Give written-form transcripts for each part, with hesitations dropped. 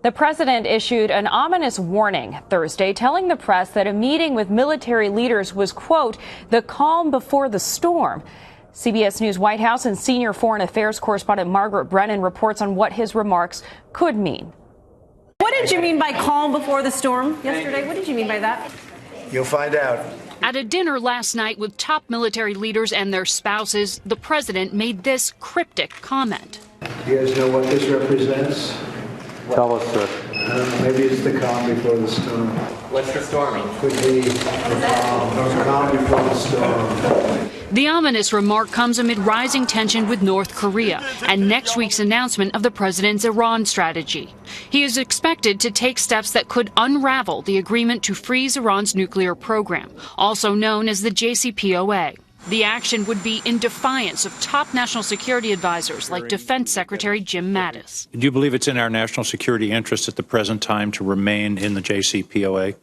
The president issued an ominous warning Thursday, telling the press that a meeting with military leaders was, quote, the calm before the storm. CBS News White House and senior foreign affairs correspondent Margaret Brennan reports on what his remarks could mean. What did you mean by calm before the storm yesterday? What did you mean by that? You'll find out. At a dinner last night with top military leaders and their spouses, the president made this cryptic comment. You guys know what this represents? Tell us, sir. Maybe it's the calm before the storm. What's the storming? Could be the calm before the storm. The ominous remark comes amid rising tension with North Korea and next week's announcement of the president's Iran strategy. He is expected to take steps that could unravel the agreement to freeze Iran's nuclear program, also known as the JCPOA. The action would be in defiance of top national security advisors like Defense Secretary Jim Mattis. Do you believe it's in our national security interest at the present time to remain in the JCPOA?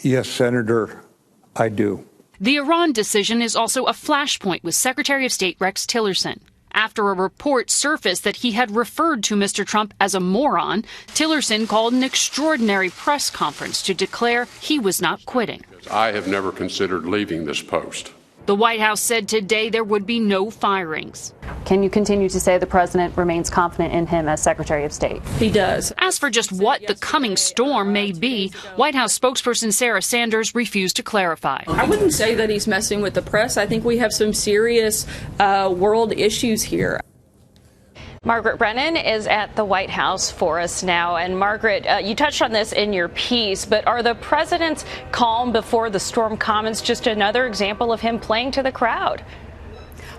Yes, Senator, I do. The Iran decision is also a flashpoint with Secretary of State Rex Tillerson. After a report surfaced that he had referred to Mr. Trump as a moron, Tillerson called an extraordinary press conference to declare he was not quitting. I have never considered leaving this post. The White House said today there would be no firings. Can you continue to say the president remains confident in him as Secretary of State? He does. As for just what the coming storm may be, White House spokesperson Sarah Sanders refused to clarify. I wouldn't say that he's messing with the press. I think we have some serious world issues here. Margaret Brennan is at the White House for us now. And Margaret, you touched on this in your piece, but are the president's calm before the storm comments just another example of him playing to the crowd?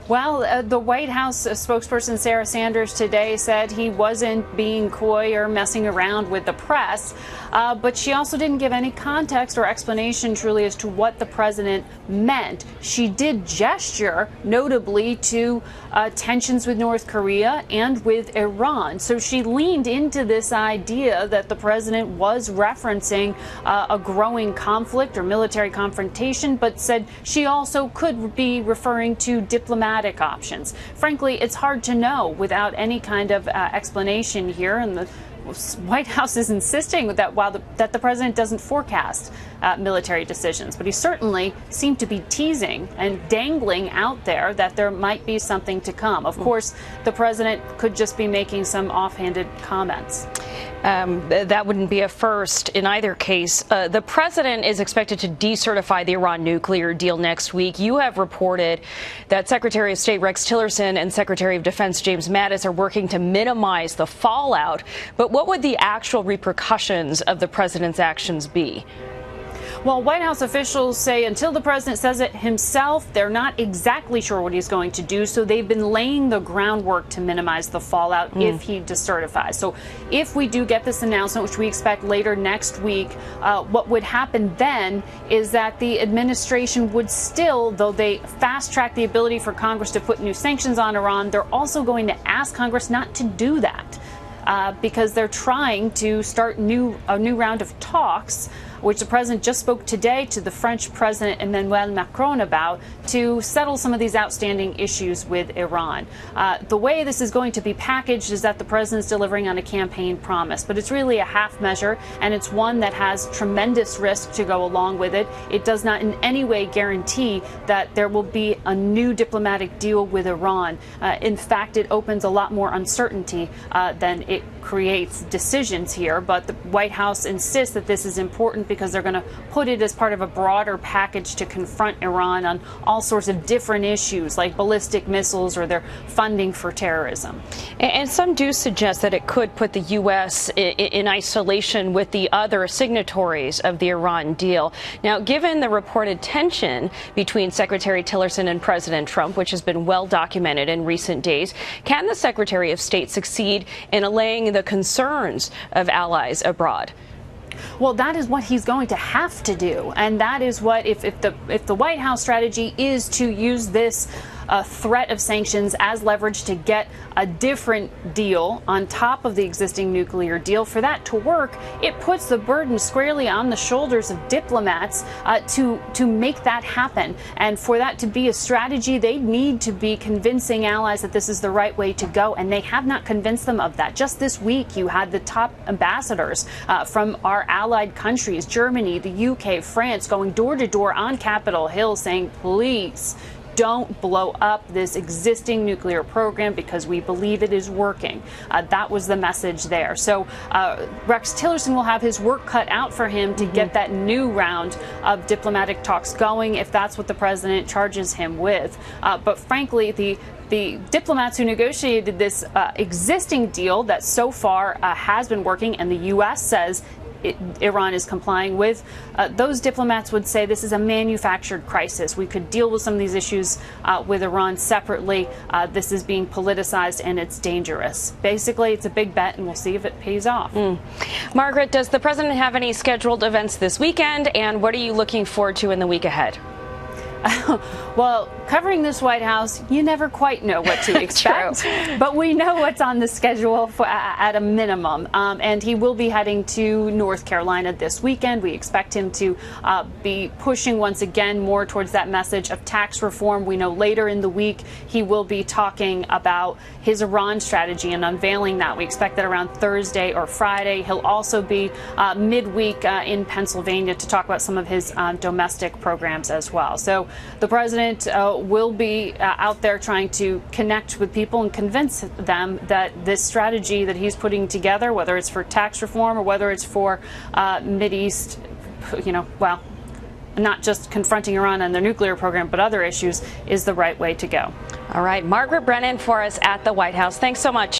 Well, the White House spokesperson Sarah Sanders today said he wasn't being coy or messing around with the press, but she also didn't give any context or explanation truly as to what the president meant. She did gesture notably to tensions with North Korea and with Iran. So she leaned into this idea that the president was referencing a growing conflict or military confrontation, but said she also could be referring to diplomatic options. Frankly, it's hard to know without any kind of explanation here, and the White House is insisting that that the president doesn't forecast military decisions, but he certainly seemed to be teasing and dangling out there that there might be something to come. Of course, the president could just be making some offhanded comments. That wouldn't be a first in either case. The president is expected to decertify the Iran nuclear deal next week. You have reported that Secretary of State Rex Tillerson and Secretary of Defense James Mattis are working to minimize the fallout. But what would the actual repercussions of the president's actions be? Well, White House officials say until the president says it himself, they're not exactly sure what he's going to do. So they've been laying the groundwork to minimize the fallout if he decertifies. So if we do get this announcement, which we expect later next week, what would happen then is that the administration would still, though they fast track the ability for Congress to put new sanctions on Iran, they're also going to ask Congress not to do that because they're trying to start a new round of talks, which the president just spoke today to the French President Emmanuel Macron about, to settle some of these outstanding issues with Iran. The way this is going to be packaged is that the president's delivering on a campaign promise, but it's really a half measure, and it's one that has tremendous risk to go along with it. It does not in any way guarantee that there will be a new diplomatic deal with Iran. In fact, it opens a lot more uncertainty than it creates decisions here, but the White House insists that this is important because they're going to put it as part of a broader package to confront Iran on all sorts of different issues like ballistic missiles or their funding for terrorism. And some do suggest that it could put the U.S. in isolation with the other signatories of the Iran deal. Now, given the reported tension between Secretary Tillerson and President Trump, which has been well documented in recent days, can the Secretary of State succeed in allaying the concerns of allies abroad? Well, that is what he's going to have to do. And that is what, if the White House strategy is to use this threat of sanctions as leverage to get a different deal on top of the existing nuclear deal. For that to work, it puts the burden squarely on the shoulders of diplomats to make that happen. And for that to be a strategy, they need to be convincing allies that this is the right way to go, and they have not convinced them of that. Just this week, you had the top ambassadors from our allied countries, Germany, the UK, France, going door to door on Capitol Hill saying, please don't blow up this existing nuclear program because we believe it is working. That was the message there. So Rex Tillerson will have his work cut out for him to get that new round of diplomatic talks going, if that's what the president charges him with. But frankly, the diplomats who negotiated this existing deal that so far has been working, and the U.S. says Iran is complying with, those diplomats would say this is a manufactured crisis. We could deal with some of these issues with Iran separately. This is being politicized and it's dangerous. Basically, it's a big bet, and we'll see if it pays off. Margaret, does the president have any scheduled events this weekend, and what are you looking forward to in the week ahead? Well, covering this White House, you never quite know what to expect, but we know what's on the schedule at a minimum. And he will be heading to North Carolina this weekend. We expect him to be pushing once again more towards that message of tax reform. We know later in the week he will be talking about his Iran strategy and unveiling that. We expect that around Thursday or Friday. He'll also be midweek in Pennsylvania to talk about some of his domestic programs as well. So the president will be out there trying to connect with people and convince them that this strategy that he's putting together, whether it's for tax reform or whether it's for Mideast, well, not just confronting Iran and their nuclear program, but other issues, is the right way to go. All right, Margaret Brennan for us at the White House. Thanks so much.